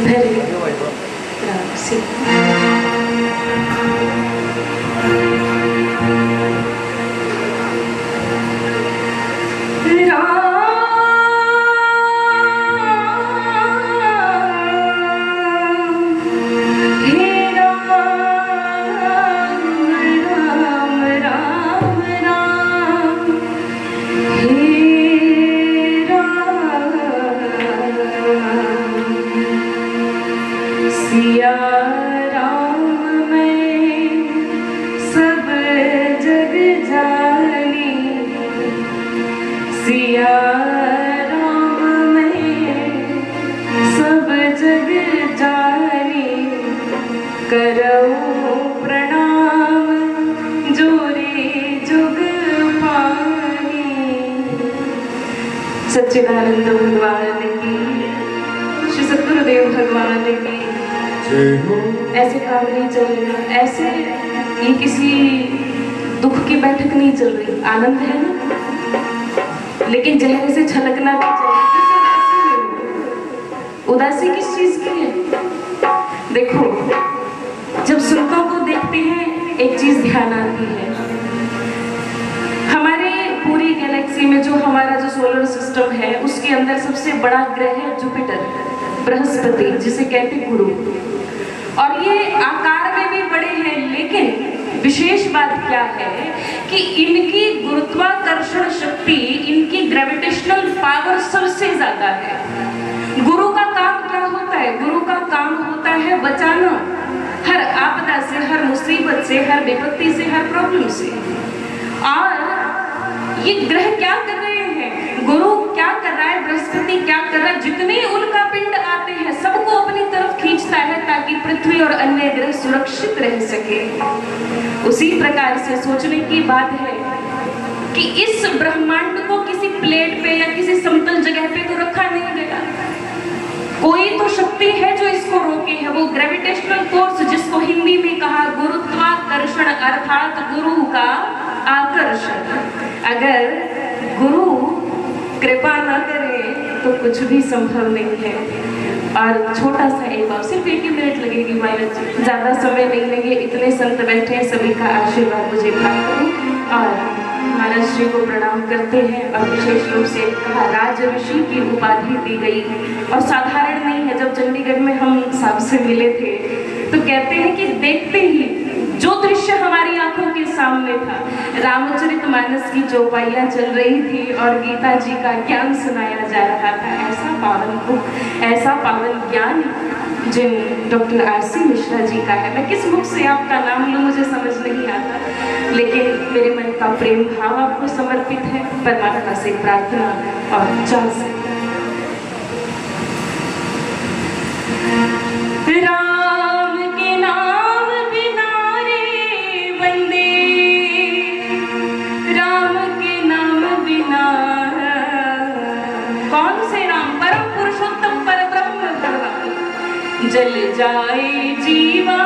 धैर्य से सिया राम मैं सब जग जानी, सिया राम मैं सब जग जानी, करो प्रणाम जोरे जुग पानी। सच्चिदानंद भगवान की, श्री सद्गुरुदेव भगवान की। ऐसे काम नहीं चल रहा, ऐसे ये किसी दुख की बैठक नहीं चल रही, आनंद है ना, लेकिन चेहरे से छलकना भी चाहिए। उदासी किस चीज की है? देखो, जब सुनतों को देखते हैं एक चीज ध्यान आती है, हमारे पूरी गैलेक्सी में जो हमारा जो सोलर सिस्टम है उसके अंदर सबसे बड़ा ग्रह है जुपिटर, बृहस्पति, जिसे कहते गुरु। और ये आकार में भी बड़े हैं, लेकिन विशेष बात क्या है कि इनकी गुरुत्वाकर्षण शक्ति, इनकी ग्रेविटेशनल पावर सबसे ज्यादा है। गुरु का काम क्या होता है? गुरु का काम होता है बचाना, हर आपदा से, हर मुसीबत से, हर विपत्ति से, हर प्रॉब्लम से। और ये ग्रह क्या कर रहे हैं? गुरु क्या कर रहा है? बृहस्पति क्या कर रहा है? जितने उनका पिंड आते हैं सबको अपनी तरफ खींचता है ताकि पृथ्वी और अन्य ग्रह सुरक्षित रह सके। उसी प्रकार से सोचने की बात है कि इस ब्रह्मांड को किसी प्लेट पे या किसी समतल जगह पे तो रखा नहीं गया, कोई तो शक्ति है जो इसको रोके है। वो ग्रेविटेशनल फोर्स, जिसको हिंदी में कहा गुरुत्वाकर्षण, अर्थात गुरु का आकर्षण। अगर गुरु कृपा न करे तो कुछ भी संभव नहीं है। और छोटा सा एक और, सिर्फ 1 मिनट लगेगी माइनस जी, ज्यादा समय नहीं लेंगे। इतने संत बैठे हैं, सभी का आशीर्वाद मुझे प्राप्त हो। और महाराज जी को प्रणाम करते हैं। और विशेष रूप से कहा राज ऋषि की उपाधि दी गई, और साधारण नहीं है। जब चंडीगढ़ में हम साहब से मिले थे तो कहते हैं कि देखते ही जो दृश्य हमारी आंखों के सामने था, रामचरितमानस की चौपाइयां चल रही थी और गीता जी का ज्ञान सुनाया जा रहा था। ऐसा पावन बुक, ऐसा पावन ज्ञान जिन डॉक्टर आर.सी. मिश्रा जी का है। मैं किस मुख से आपका नाम लूं मुझे समझ नहीं आता, लेकिन मेरे मन का प्रेम भाव आपको समर्पित है। परमात्मा से प्रार्थना और चाह से राम के नाम बिना रे बंदे, राम के नाम बिना। कौन से राम? परम पुरुषोत्तम पर ब्रह्म भगवान। जल जाए जीवा।